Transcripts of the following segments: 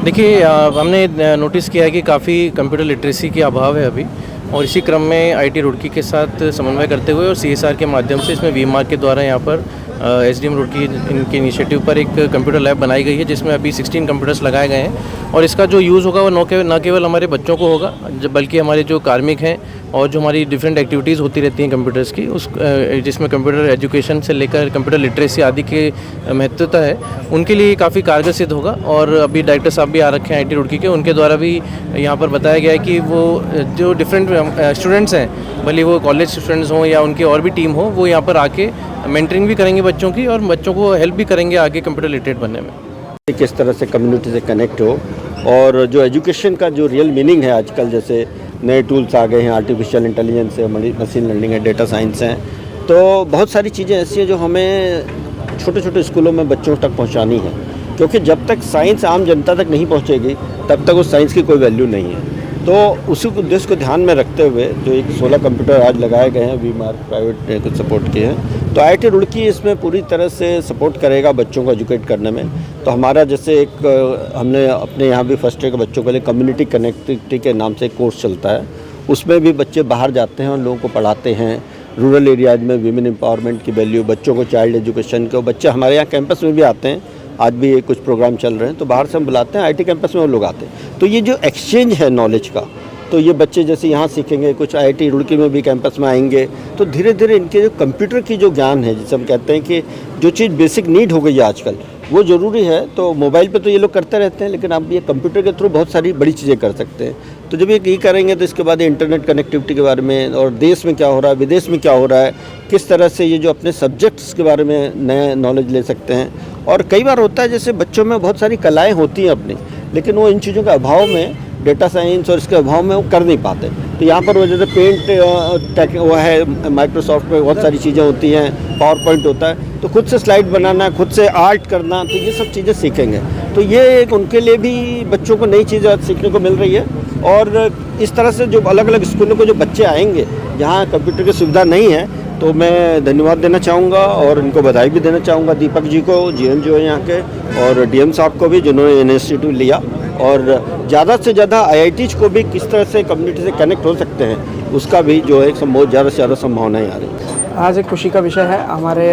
देखिए हमने नोटिस किया है कि काफ़ी कंप्यूटर लिटरेसी की अभाव है अभी, और इसी क्रम में आईटी रुड़की के साथ समन्वय करते हुए और सीएसआर के माध्यम से इसमें वी मार्क के द्वारा यहाँ पर एसडीएम रुड़की इनके इनिशिएटिव पर एक कंप्यूटर लैब बनाई गई है, जिसमें अभी 16 कंप्यूटर्स लगाए गए हैं। और इसका जो यूज़ होगा वो न केवल हमारे बच्चों को होगा, बल्कि हमारे जो कार्मिक हैं और जो हमारी डिफरेंट एक्टिविटीज़ होती रहती हैं कंप्यूटर्स की, उस जिसमें कंप्यूटर एजुकेशन से लेकर कंप्यूटर लिटरेसी आदि की महत्वता है, उनके लिए काफ़ी कारगर सिद्ध होगा। और अभी डायरेक्टर साहब भी आ रखे हैं आईटी रुड़की के, उनके द्वारा भी यहाँ पर बताया गया है कि वो जो डिफरेंट स्टूडेंट्स हैं, भले वो कॉलेज स्टूडेंट्स हों या उनकी और भी टीम हो, वो यहाँ पर आके मेंटरिंग भी करेंगे बच्चों की और बच्चों को हेल्प भी करेंगे आगे कंप्यूटर लिटरेट बनने में। किस तरह से कम्युनिटी से कनेक्ट हो, और जो एजुकेशन का जो रियल मीनिंग है, आजकल जैसे नए टूल्स आ गए हैं, आर्टिफिशियल इंटेलिजेंस है, मशीन लर्निंग है, डेटा साइंस है, तो बहुत सारी चीज़ें ऐसी हैं जो हमें छोटे छोटे स्कूलों में बच्चों तक पहुंचानी है, क्योंकि जब तक साइंस आम जनता तक नहीं पहुंचेगी तब तक उस साइंस की कोई वैल्यू नहीं है। तो उसी उद्देश्य को ध्यान में रखते हुए जो एक 16 कंप्यूटर आज लगाए गए हैं, वी मार्क प्राइवेट ने कुछ सपोर्ट किए हैं, तो आईटी रुड़की इसमें पूरी तरह से सपोर्ट करेगा बच्चों को एजुकेट करने में। तो हमारा जैसे एक हमने अपने यहाँ भी फर्स्ट ईयर के बच्चों के लिए कम्युनिटी कनेक्टिविटी के नाम से एक कोर्स चलता है, उसमें भी बच्चे बाहर जाते हैं और लोगों को पढ़ाते हैं। रूरल एरियाज में वीमेन एम्पावरमेंट की वैल्यू, बच्चों को चाइल्ड एजुकेशन के, बच्चे हमारे यहाँ कैंपस में भी आते हैं, आज भी कुछ प्रोग्राम चल रहे हैं, तो बाहर से हम बुलाते हैं, आईटी कैंपस में वो लोग आते हैं। तो ये जो एक्सचेंज है नॉलेज का, तो ये बच्चे जैसे यहाँ सीखेंगे, कुछ आईटी रुड़की में भी कैंपस में आएंगे, तो धीरे धीरे इनके जो कंप्यूटर की जो ज्ञान है, जिसे हम कहते हैं कि जो चीज़ बेसिक नीड हो गई है आजकल, वो ज़रूरी है। तो मोबाइल पे तो ये लोग करते रहते हैं, लेकिन आप ये कंप्यूटर के थ्रू बहुत सारी बड़ी चीज़ें कर सकते हैं। तो जब ये करेंगे तो इसके बाद इंटरनेट कनेक्टिविटी के बारे में, और देश में क्या हो रहा है, विदेश में क्या हो रहा है, किस तरह से ये जो अपने सब्जेक्ट्स के बारे में नए नॉलेज ले सकते हैं। और कई बार होता है जैसे बच्चों में बहुत सारी कलाएँ होती हैं अपनी, लेकिन वो इन चीज़ों के अभाव में, डेटा साइंस और इसके अभाव में वो कर नहीं पाते। तो यहाँ पर वो जैसे पेंट वो है, माइक्रोसॉफ्ट में बहुत सारी चीज़ें होती हैं, पावर पॉइंट होता है, तो खुद से स्लाइड बनाना, खुद से आर्ट करना, तो ये सब चीज़ें सीखेंगे। तो ये एक उनके लिए भी बच्चों को नई चीज़ें सीखने को मिल रही है। और इस तरह से जो अलग अलग स्कूलों को जो बच्चे आएंगे जहाँ कंप्यूटर की सुविधा नहीं है, तो मैं धन्यवाद देना चाहूँगा और इनको बधाई भी देना चाहूँगा, दीपक जी को, जीएम जो है यहाँ के, और डीएम साहब को भी, जिन्होंने इनिशिएटिव लिया। और ज़्यादा से ज़्यादा आईआईटीज़ को भी किस तरह से कम्युनिटी से कनेक्ट हो सकते हैं, उसका भी जो है बहुत ज़्यादा से ज़्यादा संभावनाएँ आ रही हैं। आज एक खुशी का विषय है। हमारे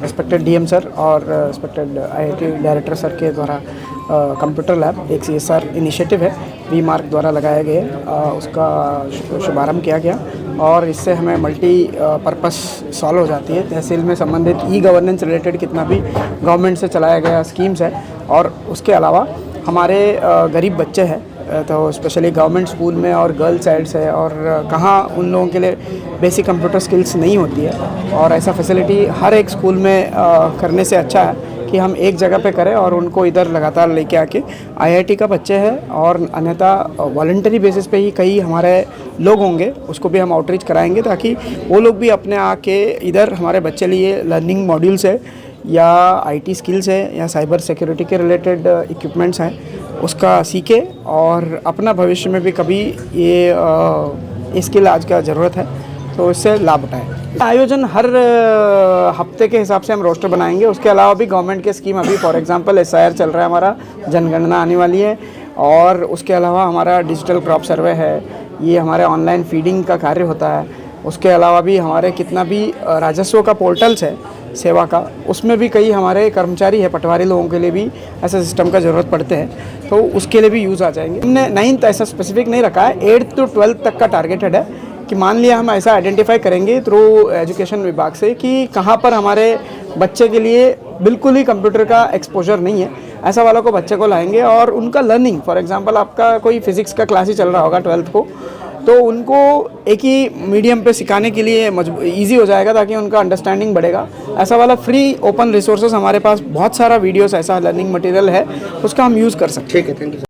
रिस्पेक्टेड डीएम सर और रिस्पेक्टेड आईआईटी डायरेक्टर सर के द्वारा कंप्यूटर लैब एक सीएसआर इनिशिएटिव है, वी मार्क द्वारा लगाया गया, उसका शुभारंभ किया गया। और इससे हमें मल्टी पर्पस सॉल्व हो जाती है। तहसील में संबंधित ई गवर्नेंस रिलेटेड कितना भी गवर्नमेंट से चलाया गया स्कीम्स है, और उसके अलावा हमारे गरीब बच्चे हैं, तो स्पेशली गवर्नमेंट स्कूल में और गर्ल्स साइड्स है, और कहाँ उन लोगों के लिए बेसिक कंप्यूटर स्किल्स नहीं होती है, और ऐसा फैसिलिटी हर एक स्कूल में करने से अच्छा है कि हम एक जगह पे करें और उनको इधर लगातार लेके आके आईआईटी का बच्चे हैं, और अन्यथा वॉलंटरी बेसिस पे ही कई हमारे लोग होंगे, उसको भी हम आउटरीच कराएंगे, ताकि वो लोग भी अपने आके इधर हमारे बच्चे लिए लर्निंग मॉड्यूल्स है या आईटी स्किल्स है या साइबर सिक्योरिटी के रिलेटेड इक्विपमेंट्स हैं, उसका सीखे और अपना भविष्य में भी कभी ये स्किल आज का ज़रूरत है, तो इससे लाभ उठाएं। आयोजन हर हफ्ते के हिसाब से हम रोस्टर बनाएंगे। उसके अलावा भी गवर्नमेंट के स्कीम, अभी फॉर एग्जांपल एसआईआर चल रहा है, हमारा जनगणना आने वाली है, और उसके अलावा हमारा डिजिटल क्रॉप सर्वे है, ये हमारे ऑनलाइन फीडिंग का कार्य होता है। उसके अलावा भी हमारे कितना भी राजस्व का पोर्टल्स है सेवा का, उसमें भी कई हमारे कर्मचारी है, पटवारी लोगों के लिए भी ऐसा सिस्टम का ज़रूरत पड़ते हैं, तो उसके लिए भी यूज़ आ जाएंगे। हमने 9th ऐसा स्पेसिफिक नहीं रखा है, 8th to 12th तक का टारगेटेड है कि मान लिया हम ऐसा आइडेंटिफाई करेंगे थ्रू एजुकेशन विभाग से कि कहाँ पर हमारे बच्चे के लिए बिल्कुल ही कंप्यूटर का एक्सपोजर नहीं है, ऐसा वालों को बच्चे को लाएंगे और उनका लर्निंग, फॉर एग्जांपल आपका कोई फिजिक्स का क्लास ही चल रहा होगा 12th को, तो उनको एक ही मीडियम पे सिखाने के लिए ईजी हो जाएगा, ताकि उनका अंडरस्टैंडिंग बढ़ेगा। ऐसा वाला फ्री ओपन रिसोर्सेज हमारे पास बहुत सारा वीडियोस, ऐसा लर्निंग मटेरियल है, उसका हम यूज़ कर सकते हैं। ठीक है, थैंक यू।